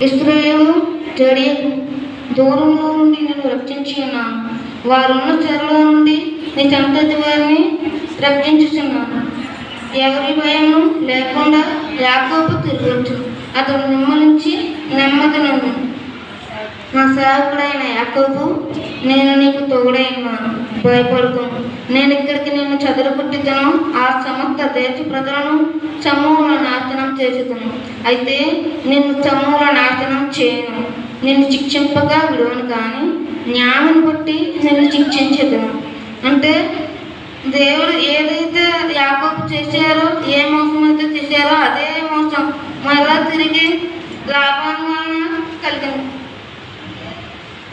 ఇశ్రాయేలు జడియకు దూరంలో నుండి నేను రక్షించి ఉన్నాను. వారున్న చెరలో నుండి నీ సంతతి వారిని రక్షించుచున్నాను. ఎవరి భయము లేకుండా యాకోబు తిరగచ్చు. అతడు నిమ్మలించి నెమ్మది నుండి నా సేవకుడైన యాకోబు, నేను నీకు తోడై ఉన్నాను, భయపడుకోను. నేను ఇక్కడికి నిన్ను చెదరగొట్టుతాను. ఆ సమస్త దేశ ప్రజలను సమూల నాశనం చేసేదను. అయితే నిన్ను సమూల నాశనం చేయను. నిన్ను శిక్షింపగా విడువను, కానీ న్యాయం బట్టి నిన్ను శిక్షించేదను. అంటే దేవుడు ఏదైతే యాకోబు చేశారో, ఏ మోసం అయితే చేశారో అదే మోసం మరలా తిరిగి లాభంగా కలిగింది.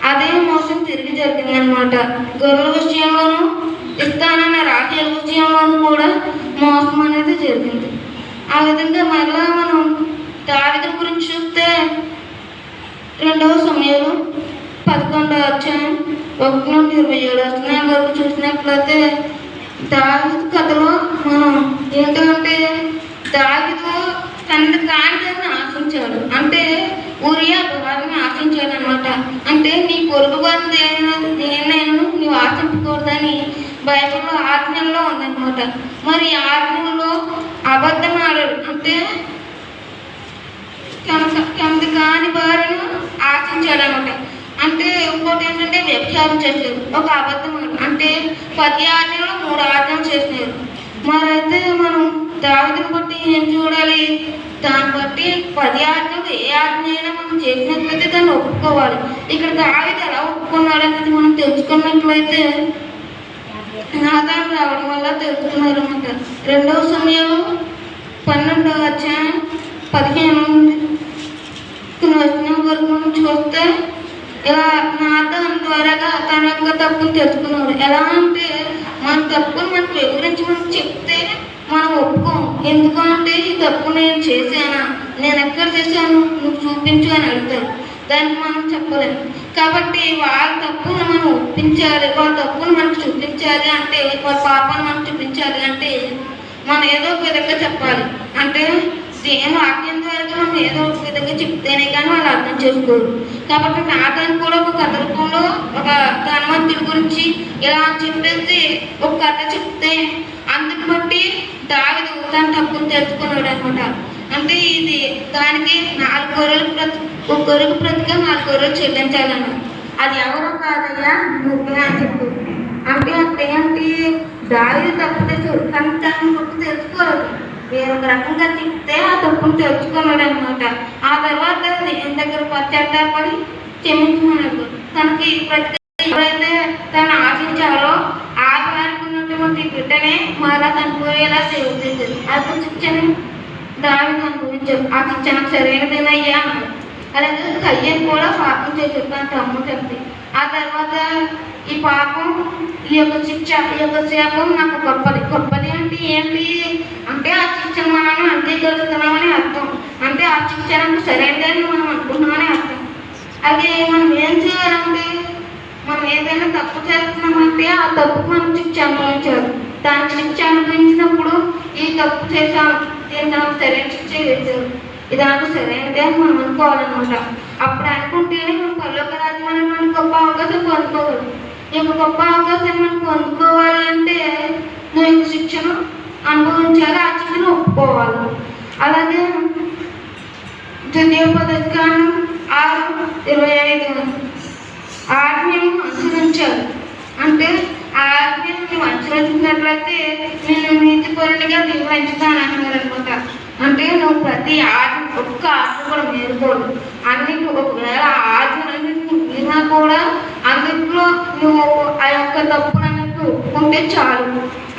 అదే మోసం తిరిగి జరిగిందనమాట. గొర్రెల విషయంలోనూ ఇస్తానన్న రాజ్యాల విషయంలోనూ కూడా మోసం అనేది జరిగింది. ఆ విధంగా మరలా మనం దావీదు గురించి చూస్తే 2వ సమూయేలు 11వ అధ్యాయం 1 నుండి 27 వరకు చూసినట్లయితే దావీదు కథలో మనం ఏంటంటే దావీదు తండ్రి కాని ఆశించాడు. అంటే ఊరియా వారిని ఆశించాడు అనమాట. అంటే నీ పొరుగు వారిని నేను నీవు ఆశించకూడదని బైబిల్లో ఆజ్ఞల్లో ఉందన్నమాట. మరి ఆజ్ఞల్లో అబద్ధం ఆడాడు. అంటే తనది కాని వారిని ఆశించాడు అనమాట. అంటే ఇంకోటి ఏంటంటే వ్యభిచారం చేశారు, ఒక అబద్ధం అంటే 10 ఆజ్ఞలు 3 ఆజ్ఞలు చేసినారు. మరైతే మనం దావీదుని బట్టి ఏం చూడాలి? దాన్ని బట్టి 10 ఆజ్ఞలు ఏ ఆజ్ఞ అయినా మనం చేసినట్లయితే దాన్ని ఒప్పుకోవాలి. ఇక్కడ దావీదు ఎలా ఒప్పుకున్నాడు అనేది మనం తెలుసుకున్నట్లయితే నాతాను రావడం వల్ల తెలుసుకున్నారు అన్నమాట. 2వ సమూయేలు 12వ అధ్యాయం 15 నుండి వరకు మనం చూస్తే ఇలా నాతాను ద్వారాగా తన యొక్క తప్పును తెలుసుకున్నాడు. ఎలా అంటే మన తప్పును మనకు వివరించి మనం చెప్తే మనం ఒప్పుకోం. ఎందుకంటే ఈ తప్పు నేను చేశానా, నేను ఎక్కడ చేశాను, నువ్వు చూపించు అని అడుగుతారు. దానికి మనం చెప్పలేము. కాబట్టి వాళ్ళ తప్పును మనం ఒప్పించాలి, వాళ్ళ తప్పును మనకు చూపించాలి అంటే, వాళ్ళ పాపాన్ని మనం చూపించాలి అంటే మనం ఏదో ఒక విధంగా చెప్పాలి. అంటే దేవుని వాక్యం ద్వారా మనం ఏదో ఒక విధంగా చెప్తేనే కానీ వాళ్ళు అర్థం చేసుకోరు. కాబట్టి నాతాను కూడా ఒక కథ రూపంలో ఒక ధనవంతుడి గురించి ఇలా చెప్పేసి ఒక కథ చెప్తే అందుకు బట్టి దావీదు తన తప్పును తెలుసుకున్నాడు అనమాట. అంటే ఇది దానికి 4 గొర్రెలకు ప్రతిగా 4 గొర్రెలు చెల్లించాలన్న. అది ఎవరో కాదయ్యా నువ్వే అని చెప్పు. అంటే అక్కడ ఏంటి, దావీదు తప్పు తెచ్చాడు కానీ తను తప్పు తెలుసుకోలేదు. వేరొక రకంగా చెప్తే ఆ తప్పును తెలుసుకున్నాడు అనమాట. ఆ తర్వాత దేవుని దగ్గర పశ్చాత్తాపడి క్షమించుకున్నాడు. తనకి ప్రతి ఎవరైతే తను ఆశించారో ఆ వారికి ఉన్నటువంటి బిడ్డనే మరలా చనిపోయేలా చేసేది. అది శిక్షణ దావీదు అనుభవించారు. ఆ శిక్షణ సరైనదేనయ్యా అన్నాడు. అలాగే కయ్యం కూడా పాపం చేశాడు తన తమ్ముడు చెప్తే. ఆ తర్వాత ఈ పాపం, ఈ యొక్క శిక్ష, ఈ యొక్క శాపం నాకు గొప్పది అంటే ఏంటి అంటే ఆ శిక్షణ మనం అంగీకరిస్తున్నామని అర్థం. అంటే ఆ శిక్షణ సరైనదని మనం అనుకుంటున్నామని అర్థం. అది మనం ఏం చేయాలంటే మనం ఏదైనా తప్పు చేస్తున్నామంటే ఆ తప్పుకు మనం శిక్ష అనుభవించాలి. దాని శిక్ష అనుభవించినప్పుడు ఈ తప్పు చేశాను, దీనికి నాకు సరైన శిక్ష వేశారు, ఇది నాకు సరైనదే అని మనం అనుకోవాలన్నమాట. అప్పుడు అనుకుంటేనే మనం పరలోక రాజ్యం అనేటువంటి గొప్ప అవకాశం పొందుకోవాలి. ఈ యొక్క గొప్ప అవకాశాన్ని మనం పొందుకోవాలి అంటే నువ్వు యొక్క శిక్షను అనుభవించాలి, ఆ శిక్షను ఒప్పుకోవాలి. అలాగే ద్వితీయోపదేశకాండం 6:25 ఆజ్ఞను అనుసరించాలి. అంటే ఆ ఆజ్ఞను నువ్వు అనుసరించినట్లయితే నేను నీతిపరునిగా నిర్వహించుతాను అన్నారు అనమాట. అంటే నువ్వు ప్రతి ఆజ్ఞ ఒక్క ఆజ్ఞ కూడా మేలుకోడు. అన్నిటి ఒకవేళ ఆజ్ఞలన్నీ నువ్వు విన్నా కూడా అందులో నువ్వు ఆ యొక్క తప్పునన్నట్టు ఒప్పుకుంటే చాలు.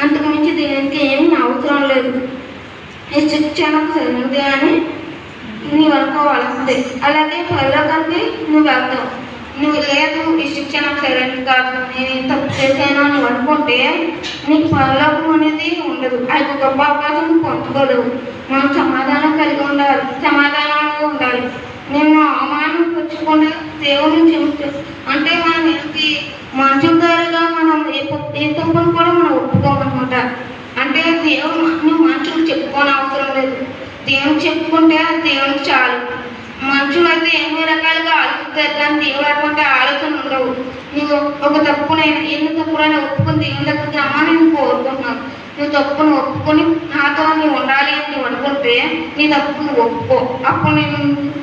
అంతకు మించి దేనికి ఏమీ అవసరం లేదు. ఈ శిక్షణకు సరినది అని నీవు అనుకోవాల్సిందే. అలాగే పరలోకానికి నువ్వు వెళ్తావు. నువ్వు లేదు ఈ శిక్షణ సరైనది కాదు, నేను తప్పు చేశాను అని అనుకుంటే నీకు పరలోకం అనేది ఉండదు. అది గొప్ప అవకాశం పొందుకోలేవు. మనం సమాధానం కలిగి ఉండాలి, సమాధానంగా ఉండాలి. నేను అవమానం పుచ్చుకుంటే దేవుని చెబుతూ అంటే మనం ఏంటి మనుషుల మనం ఏ తప్పును కూడా మనం ఒప్పుకోమన్నమాట. అంటే దేవుడు నువ్వు మనుషులకు చెప్పుకోని అవసరం లేదు. దేవునికి చెప్పుకుంటే దేవునికి చాలు. మనుషులు అయితే ఎన్నో రకాలుగా ఆలోచిస్తారు, కానీ దేవుడు అటువంటి ఆలోచన ఉండవు. నువ్వు ఒక తప్పునైనా ఎన్ని తప్పులైనా ఒప్పుకొని దేవుని దగ్గరికి రమ్మని నేను కోరుకుంటున్నాను. నువ్వు తప్పును ఒప్పుకొని నాతో నీవు ఉండాలి అని నువ్వు అనుకుంటే నీ తప్పును ఒప్పుకో. అప్పుడు నేను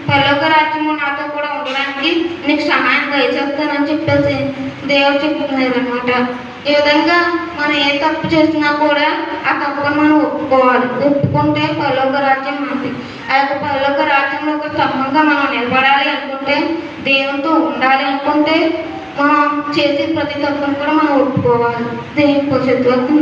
పరలోక రాజ్యము నాతో కూడా ఉండడానికి నీకు సహాయం దయచేస్తానని చెప్పేసి దేవుడు చెప్తున్నారు అనమాట. ఈ విధంగా మనం ఏ తప్పు చేసినా కూడా ఆ తప్పును మనం ఒప్పుకోవాలి. ఒప్పుకుంటే పరలోక రాజ్యం మనది. ఆ యొక్క పరలోక రాజ్యంలో ఒక స్తంభంగా మనం నిలబడాలి అనుకుంటే, దేవునితో ఉండాలి అనుకుంటే, మనం చేసే ప్రతి తప్పును కూడా మనం ఒప్పుకోవాలి. దేవుని పరిశుద్ధ వాక్యం.